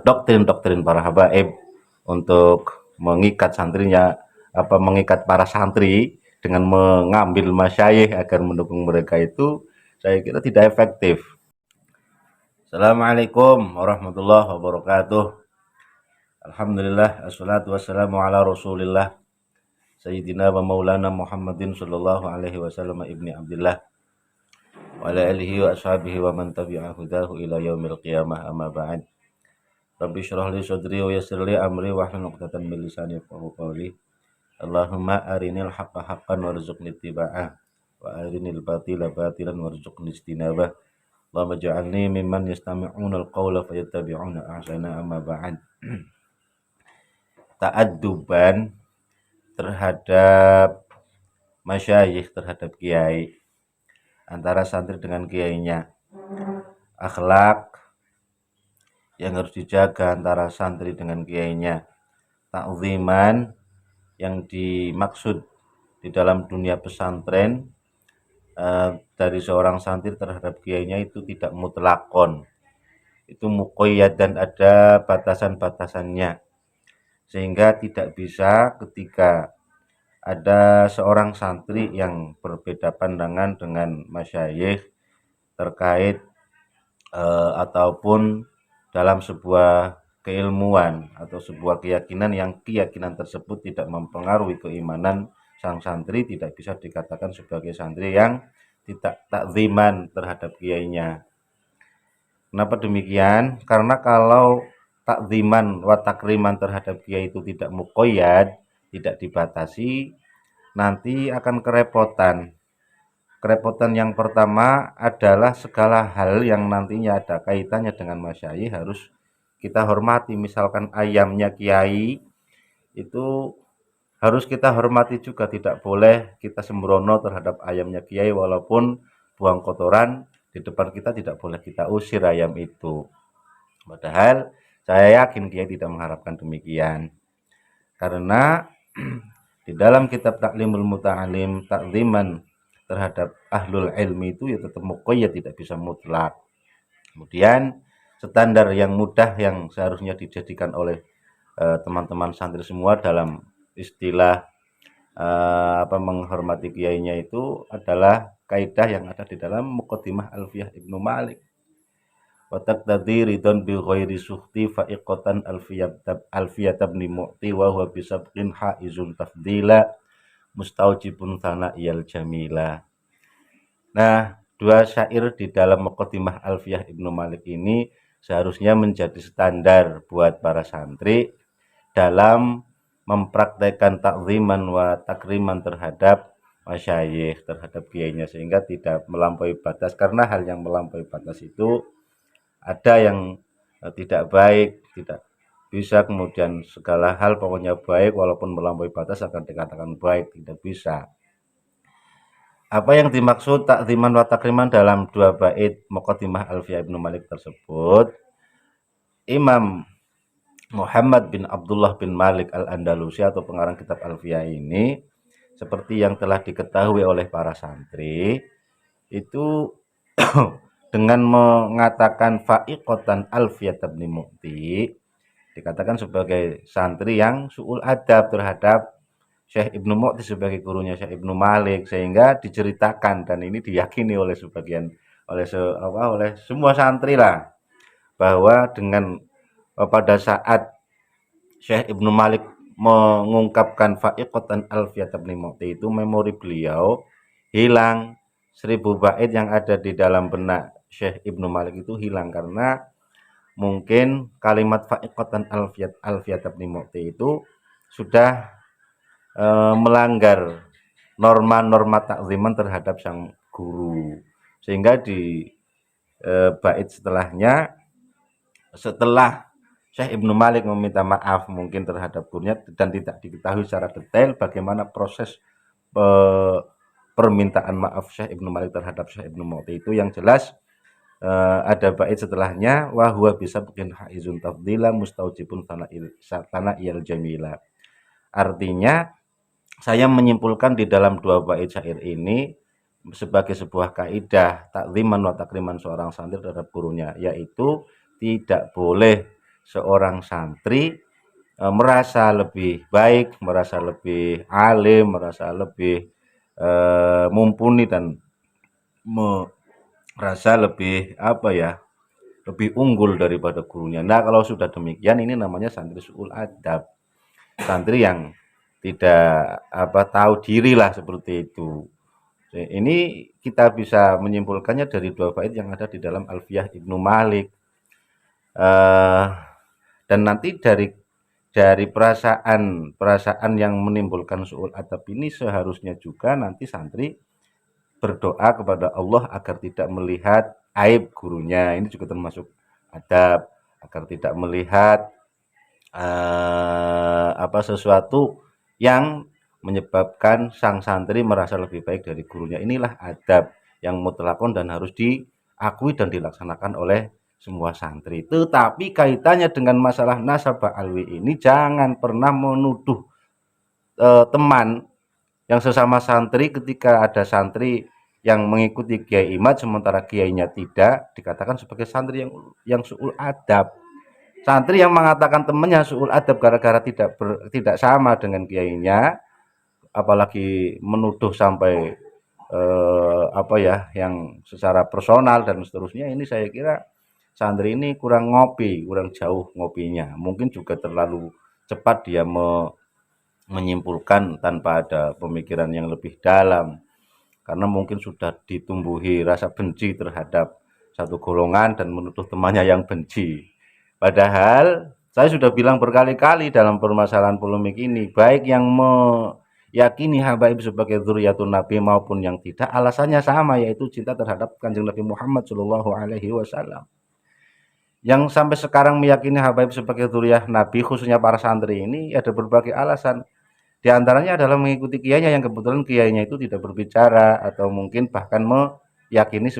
doktrin-doktrin para habaib untuk mengikat santrinya, mengikat para santri dengan mengambil masyayikh agar mendukung mereka itu saya kira tidak efektif. Assalamualaikum warahmatullahi wabarakatuh. Alhamdulillah, assalatu wassalamu ala rasulillah Sayyidina wa maulana Muhammadin sallallahu alaihi wasallam ibni Abdillah wa ala alihi wa ashabihi wa man tabi'a hudahu ila yaumil qiyamah, amma ba'd. Rabbi syrah li sadri wa yassir li amri wahlul 'uqdatam min lisani yafqahu qawli. Allahumma arinil haqqa haqqan warzuqni ittiba'ah wa arinil batila batilan warzuqni ijtinabah. Allahumma ij'alni mimman yastami'una al-qawla fayattabi'una ahsana, amma ba'd. Ta'adduban terhadap masyayikh, terhadap kiai, antara santri dengan kiainya. Akhlak yang harus dijaga antara santri dengan kiainya. Ta'ziman yang dimaksud di dalam dunia pesantren dari seorang santri terhadap kiainya itu tidak mutlakon, itu muqayyad dan ada batasan-batasannya, sehingga tidak bisa ketika ada seorang santri yang berbeda pandangan dengan masyayikh terkait ataupun dalam sebuah keilmuan atau sebuah keyakinan yang keyakinan tersebut tidak mempengaruhi keimanan sang santri, tidak bisa dikatakan sebagai santri yang tidak takziman terhadap kiainya. Kenapa demikian? Karena kalau takziman wa takriman terhadap kiai itu tidak muqayyad, tidak dibatasi, nanti akan kerepotan. Kerepotan yang pertama adalah segala hal yang nantinya ada kaitannya dengan masyayikh harus kita hormati. Misalkan ayamnya kiai itu harus kita hormati juga, tidak boleh kita sembrono terhadap ayamnya kiai, walaupun buang kotoran di depan kita tidak boleh kita usir ayam itu. Padahal saya yakin kiai tidak mengharapkan demikian, karena di dalam kitab Taklimul Muta'alim, takziman terhadap ahlul ilmi itu ya tetap muqayyad, tidak bisa mutlak. Kemudian standar yang mudah yang seharusnya dijadikan oleh teman-teman santri semua dalam istilah menghormati kiainya itu adalah kaidah yang ada di dalam Muqaddimah Alfiyah Ibnu Malik. Wa taqtadi ridon bi ghairi sukhti fa'iqatan alfiyat ibn mu'ti wa huwa bisabqin haizun tafdila mustaujibun sana'iyal jamila. Nah, dua syair di dalam Muqaddimah Alfiyah Ibnu Malik ini seharusnya menjadi standar buat para santri dalam mempraktekkan takziman wa takriman terhadap masyayikh, terhadap kiainya, sehingga tidak melampaui batas. Karena hal yang melampaui batas itu ada yang tidak baik, tidak bisa kemudian segala hal pokoknya baik, walaupun melampaui batas akan dikatakan baik, tidak bisa. Apa yang dimaksud takziman wa takriman dalam dua bait Muqaddimah Alfiyah Ibnu Malik tersebut? Imam Muhammad bin Abdullah bin Malik Al-Andalusi atau pengarang kitab Alfiyah ini, seperti yang telah diketahui oleh para santri, itu dengan mengatakan fa'iqatan Alfiyat ibn Mu'ti, dikatakan sebagai santri yang su'ul adab terhadap Syekh Ibnu Mu'ti sebagai gurunya Syekh Ibnu Malik, sehingga diceritakan dan ini diyakini oleh sebagian oleh semua santri lah, bahwa dengan pada saat Syekh Ibnu Malik mengungkapkan fa'iqatan Alfiyat ibn Mu'ti itu, memori beliau hilang. 1000 bait yang ada di dalam benak Syekh Ibnu Malik itu hilang, karena mungkin kalimat fa'iqatan Alfiyat ibn Mu'ti itu sudah melanggar norma-norma takziman terhadap sang guru, sehingga di bait setelahnya, setelah Syekh Ibnu Malik meminta maaf mungkin terhadap gurunya dan tidak diketahui secara detail bagaimana proses permintaan maaf Syekh Ibnu Malik terhadap Syekh Ibnu Mu'ti itu, yang jelas ada bait setelahnya, wa huwa bisa bikin haizun tafdila mustaujibun sana'iyal jamila. Artinya saya menyimpulkan di dalam dua bait syair ini sebagai sebuah kaidah takziman wa takriman seorang santri terhadap gurunya, yaitu tidak boleh seorang santri merasa lebih baik, merasa lebih alim, merasa lebih mumpuni dan merasa lebih apa ya, lebih unggul daripada gurunya. Nah, kalau sudah demikian ini namanya santri su'ul adab. Santri yang tidak tahu diri lah seperti itu. Ini kita bisa menyimpulkannya dari dua bait yang ada di dalam Alfiyah Ibnu Malik. Dan nanti dari perasaan yang menimbulkan su'ul adab ini seharusnya juga nanti santri berdoa kepada Allah agar tidak melihat aib gurunya. Ini juga termasuk adab, agar tidak melihat sesuatu yang menyebabkan sang santri merasa lebih baik dari gurunya. Inilah adab yang mutlakon dan harus diakui dan dilaksanakan oleh semua santri. Tetapi kaitannya dengan masalah nasabah alwi ini jangan pernah menuduh teman yang sesama santri ketika ada santri yang mengikuti Kiai Imad sementara kiainya tidak, dikatakan sebagai santri yang su'ul adab. Santri yang mengatakan temannya su'ul adab gara-gara tidak sama dengan kiainya, apalagi menuduh sampai yang secara personal dan seterusnya, ini saya kira santri ini kurang jauh ngopinya. Mungkin juga terlalu cepat dia menyimpulkan tanpa ada pemikiran yang lebih dalam. Karena mungkin sudah ditumbuhi rasa benci terhadap satu golongan dan menuduh temannya yang benci. Padahal saya sudah bilang berkali-kali dalam permasalahan polemik ini, baik yang meyakini habaib sebagai dzurriyyatun Nabi maupun yang tidak, alasannya sama, yaitu cinta terhadap Kanjeng Nabi Muhammad Shallallahu Alaihi Wasallam. Yang sampai sekarang meyakini habaib sebagai dzurriyyah Nabi, khususnya para santri ini, ada berbagai alasan. Di antaranya adalah mengikuti kiainya yang kebetulan kiainya itu tidak berbicara atau mungkin bahkan meyakini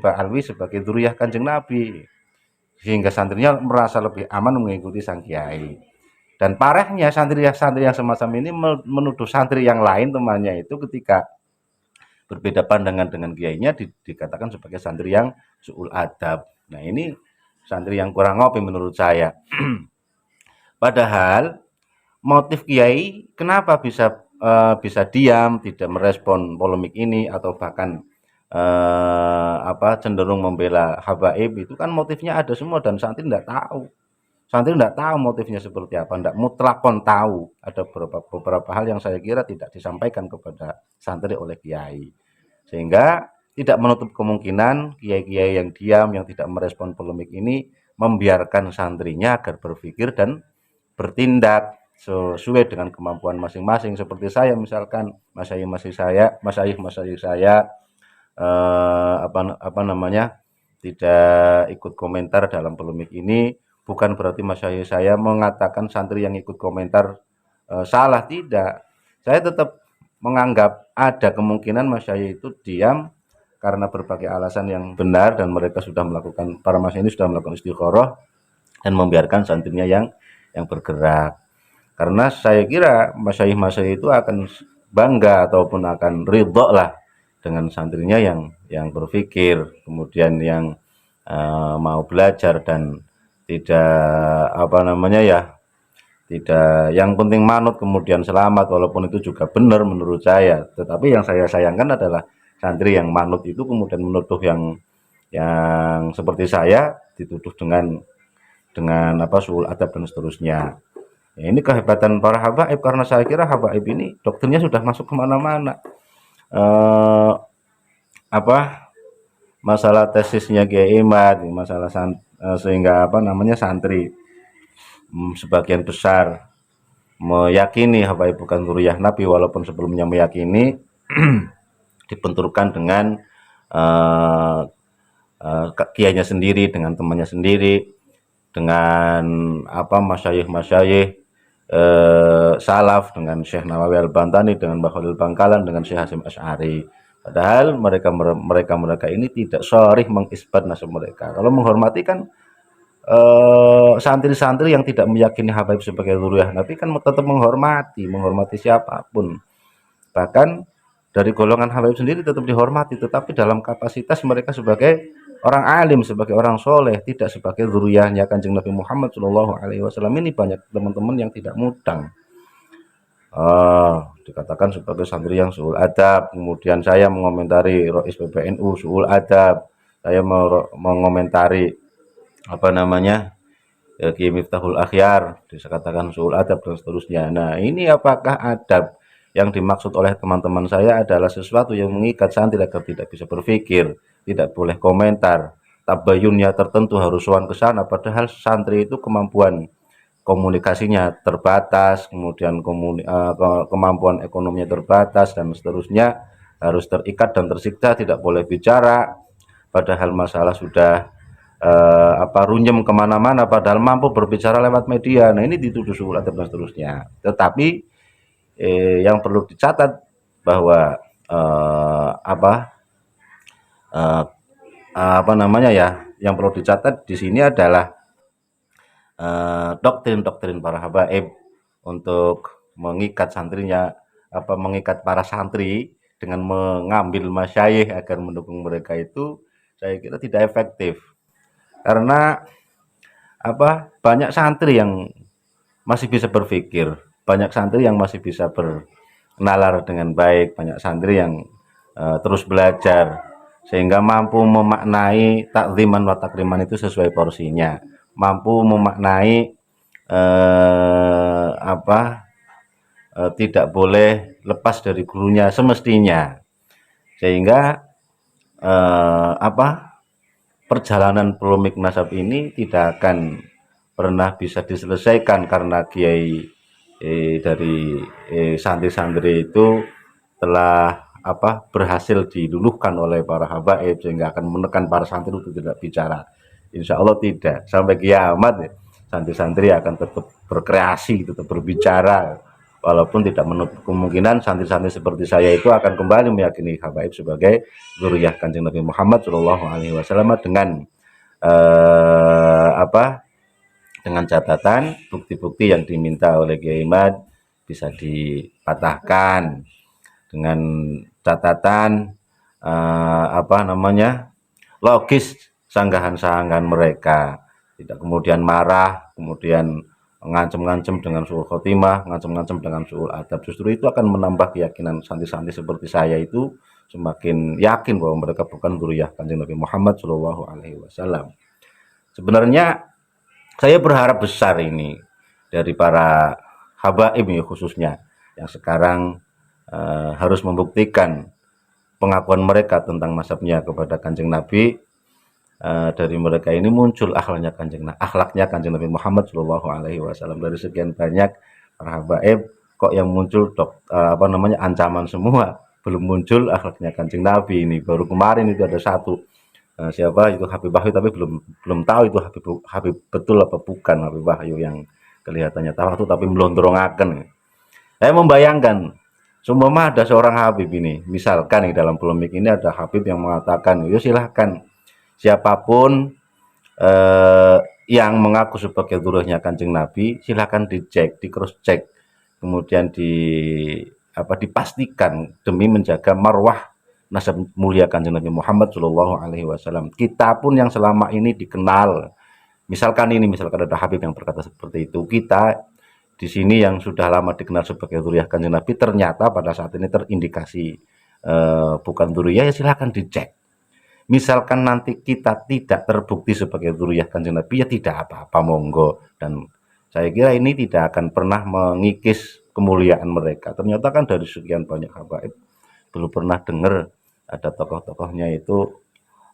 Mbah Alwi sebagai dzurriyyah Kanjeng Nabi, sehingga santrinya merasa lebih aman mengikuti sang kiai. Dan parahnya santri yang semacam ini menuduh santri yang lain temannya itu ketika berbeda pandangan dengan kiainya dikatakan sebagai santri yang su'ul adab. Nah, ini santri yang kurang ngopi menurut saya. Padahal motif kiai kenapa bisa diam, tidak merespon polemik ini atau bahkan cenderung membela habaib, itu kan motifnya ada semua dan santri tidak tahu. Santri tidak tahu motifnya seperti apa, tidak mutlakon tahu. Ada beberapa hal yang saya kira tidak disampaikan kepada santri oleh kiai, sehingga tidak menutup kemungkinan kiai-kiai yang diam, yang tidak merespon polemik ini membiarkan santrinya agar berpikir dan bertindak sesuai dengan kemampuan masing-masing. Seperti saya misalkan, masyayikh saya tidak ikut komentar dalam polemik ini, bukan berarti masyayikh saya mengatakan santri yang ikut komentar salah, tidak. Saya tetap menganggap ada kemungkinan masyayikh itu diam karena berbagai alasan yang benar dan para masyayikh ini sudah melakukan istikharah dan membiarkan santrinya yang bergerak. Karena saya kira masyayikh itu akan bangga ataupun akan ridho lah dengan santrinya yang berpikir, kemudian yang mau belajar dan tidak tidak yang penting manut kemudian selamat, walaupun itu juga benar menurut saya. Tetapi yang saya sayangkan adalah santri yang manut itu kemudian menuduh yang seperti saya, dituduh dengan su'ul adab dan seterusnya. Ya, ini kehebatan para habaib, karena saya kira habaib ini doktrinnya sudah masuk kemana-mana. Masalah tesisnya Kiai Imad, masalah sehingga santri sebagian besar meyakini habaib bukan dzurriyyah Nabi, walaupun sebelumnya meyakini, dibenturkan dengan kiainya sendiri, dengan temannya sendiri, dengan masyayikh salaf, dengan Syekh Nawawi Al-Bantani, dengan Mbah Khalil Bangkalan, dengan Syekh Hasyim Asy'ari. Padahal mereka ini tidak sharih mengisbat nasab mereka. Kalau menghormati kan santri-santri yang tidak meyakini habaib sebagai dzurriyyah Nabi kan tetap menghormati siapapun. Bahkan dari golongan habaib sendiri tetap dihormati, tetapi dalam kapasitas mereka sebagai orang alim, sebagai orang soleh, tidak sebagai zuriyahnya Kanjeng Nabi Muhammad Shallallahu Alaihi Wasallam. Ini banyak teman-teman yang tidak mudeng. Dikatakan sebagai santri yang suul adab, kemudian saya mengomentari Rois PBNU suul adab, saya mengomentari apa namanya Kiai Miftahul Akhyar dikatakan suul adab dan seterusnya. Nah, ini apakah adab yang dimaksud oleh teman-teman saya adalah sesuatu yang mengikat santri agar tidak bisa berpikir, tidak boleh komentar, tabayunnya tertentu harus sowan ke sana, padahal santri itu kemampuan komunikasinya terbatas, kemudian kemampuan ekonominya terbatas dan seterusnya, harus terikat dan tersiksa, tidak boleh bicara, padahal masalah sudah runyem kemana-mana, padahal mampu berbicara lewat media. Nah, ini dituduh suul adab dan seterusnya. Tetapi yang perlu dicatat bahwa yang perlu dicatat di sini adalah doktrin-doktrin para habaib untuk mengikat santrinya, mengikat para santri dengan mengambil masyayikh agar mendukung mereka, itu saya kira tidak efektif. Karena banyak santri yang masih bisa berpikir, banyak santri yang masih bisa bernalar dengan baik, banyak santri yang terus belajar sehingga mampu memaknai takziman wa takriman itu sesuai porsinya, mampu memaknai tidak boleh lepas dari gurunya semestinya, sehingga perjalanan polemik nasab ini tidak akan pernah bisa diselesaikan karena kiai dari santri-santri itu telah berhasil diluluhkan oleh para habaib sehingga akan menekan para santri untuk tidak bicara. Insya Allah tidak, sampai kiamat ya, santri-santri akan tetap berkreasi, tetap berbicara, walaupun tidak menutup kemungkinan santri-santri seperti saya itu akan kembali meyakini habaib sebagai zuriyah Kanjeng Nabi Muhammad Shallallahu Alaihi Wasallam dengan dengan catatan bukti-bukti yang diminta oleh Kiai Imad bisa dipatahkan, dengan catatan logis sanggahan-sanggahan mereka, tidak kemudian marah, kemudian ngancem-ngancem dengan suul khotimah, ngancem-ngancem dengan suul adab. Justru itu akan menambah keyakinan santri-santri seperti saya itu semakin yakin bahwa mereka bukan zuriyah Kanjeng Nabi Muhammad Shallallahu Alaihi Wasallam. Sebenarnya saya berharap besar ini dari para habaib ya, khususnya yang sekarang harus membuktikan pengakuan mereka tentang nasabnya kepada Kanjeng Nabi. Dari mereka ini muncul akhlaknya Kanjeng Nabi Muhammad Shallallahu Alaihi Wasallam. Dari sekian banyak para habaib, kok yang muncul ancaman semua, belum muncul akhlaknya Kanjeng Nabi. Ini baru kemarin itu ada satu, siapa itu, Habib Wahyu, tapi belum tahu itu Habib betul apa bukan Habib Wahyu yang kelihatannya tahu tapi melontoraken. Saya membayangkan seumpama ada seorang Habib ini, misalkan di dalam polemik ini ada Habib yang mengatakan, ya silahkan siapapun yang mengaku sebagai zuriyahnya Kanjeng Nabi, silahkan dicek, di cross check, kemudian dipastikan demi menjaga marwah nasab mulia Kanjeng Nabi Muhammad Shallallahu Alaihi Wasallam. Kita pun yang selama ini dikenal, misalkan ada Habib yang berkata seperti itu, kita di sini yang sudah lama dikenal sebagai zuriyah Kanjeng Nabi, ternyata pada saat ini terindikasi bukan zuriyah, ya silahkan dicek. Misalkan nanti kita tidak terbukti sebagai zuriyah Kanjeng Nabi, ya tidak apa-apa, monggo. Dan saya kira ini tidak akan pernah mengikis kemuliaan mereka. Ternyata kan dari sekian banyak habaib belum pernah dengar ada tokoh-tokohnya itu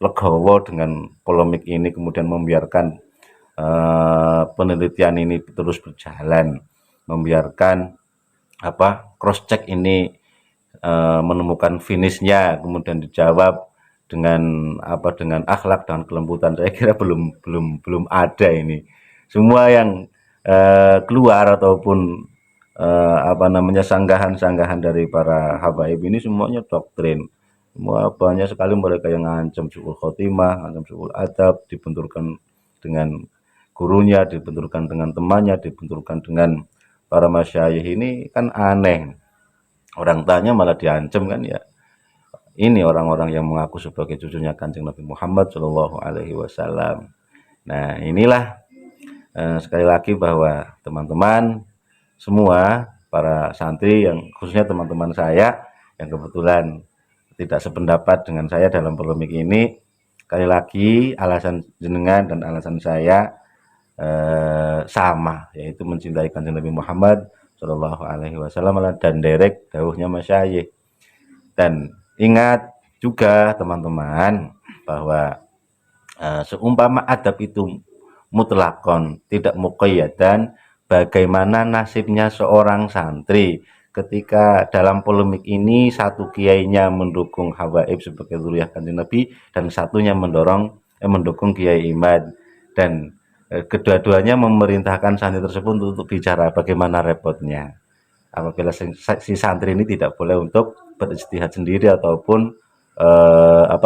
legowo dengan polemik ini, kemudian membiarkan penelitian ini terus berjalan, membiarkan cross check ini menemukan finishnya, kemudian dijawab dengan akhlak dan kelembutan. Saya kira belum ada ini. Semua yang keluar ataupun sanggahan-sanggahan dari para habaib ini semuanya doktrin. Semua banyak sekali mereka yang ngancam suul khotimah, ngancam suul adab, dibenturkan dengan gurunya, dibenturkan dengan temannya, dibenturkan dengan para masyayikh. Ini kan aneh. Orang tanya malah diancam kan ya. ini orang-orang yang mengaku sebagai cucunya Kanjeng Nabi Muhammad Shallallahu Alaihi Wasallam. Nah, inilah sekali lagi bahwa teman-teman semua para santri yang khususnya teman-teman saya yang kebetulan tidak sependapat dengan saya dalam polemik ini, sekali lagi alasan jenengan dan alasan saya sama, yaitu mencintai Kanjeng Nabi Muhammad Shallallahu Alaihi Wasallam dan derek dawuhnya masyayikh. Dan ingat juga teman-teman bahwa seumpama adab itu mutlakon, tidak muqayyadan, bagaimana nasibnya seorang santri ketika dalam polemik ini satu kiainya mendukung Habaib sebagai zuriyah Kanjeng Nabi dan satunya mendukung Kiai Imad, dan kedua-duanya memerintahkan santri tersebut untuk bicara, bagaimana repotnya apabila si santri ini tidak boleh untuk berijtihad sendiri ataupun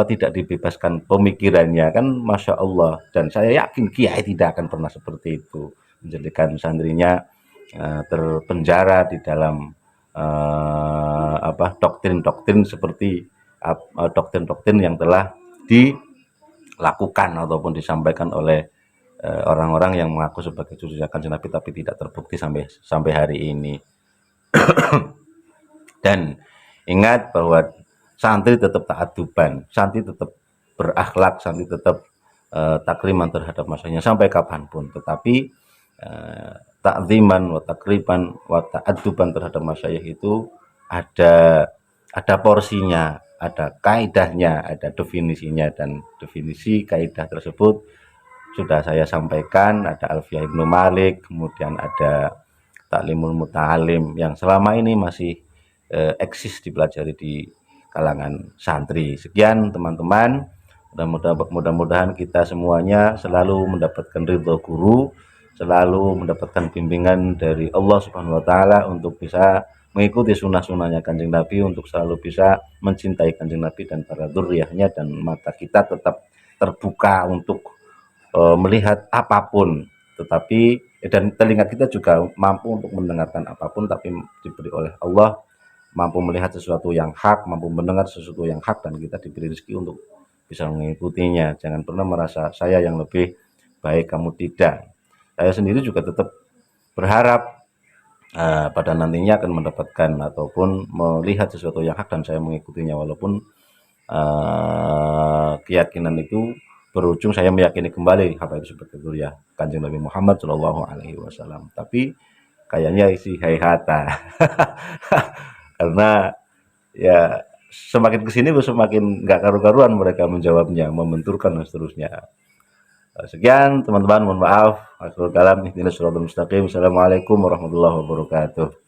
tidak dibebaskan pemikirannya, kan masya Allah. Dan saya yakin kiai tidak akan pernah seperti itu menjadikan santrinya terpenjara di dalam doktrin-doktrin seperti doktrin-doktrin yang telah dilakukan ataupun disampaikan oleh orang-orang yang mengaku sebagai cucunya Kanjeng Nabi tapi tidak terbukti sampai hari ini. Dan ingat bahwa santri tetap ta'aduban, santri tetap berakhlak, santri tetap takriman terhadap masanya sampai kapanpun. Tetapi takziman wa takriban wa ta'aduban terhadap masyayikh itu ada porsinya, ada kaidahnya, ada definisinya, dan definisi kaidah tersebut sudah saya sampaikan. Ada Alfiyah Ibnu Malik, kemudian ada Taklimul Muta'alim yang selama ini masih eksis dipelajari di kalangan santri. Sekian teman-teman, mudah-mudahan kita semuanya selalu mendapatkan ridho guru, selalu mendapatkan bimbingan dari Allah Subhanahu wa taala untuk bisa mengikuti sunnah-sunnahnya Kanjeng Nabi, untuk selalu bisa mencintai Kanjeng Nabi dan para dzurriyyahnya, dan mata kita tetap terbuka untuk melihat apapun, tetapi dan telinga kita juga mampu untuk mendengarkan apapun, tapi diberi oleh Allah mampu melihat sesuatu yang hak, mampu mendengar sesuatu yang hak, dan kita diberi rezeki untuk bisa mengikutinya. Jangan pernah merasa saya yang lebih baik, kamu tidak. Saya sendiri juga tetap berharap pada nantinya akan mendapatkan ataupun melihat sesuatu yang hak dan saya mengikutinya, walaupun keyakinan itu berujung saya meyakini kembali Habaib sebagai zuriyah Kanjeng Nabi Muhammad Shallallahu Alaihi Wasallam. Tapi kayaknya isi hayhata karena ya semakin kesini semakin nggak karu-karuan mereka menjawabnya, membenturkan dan seterusnya. Sekian teman-teman, mohon maaf. Akhirul kalam, ihdinas siratal mustaqim. Assalamualaikum warahmatullahi wabarakatuh.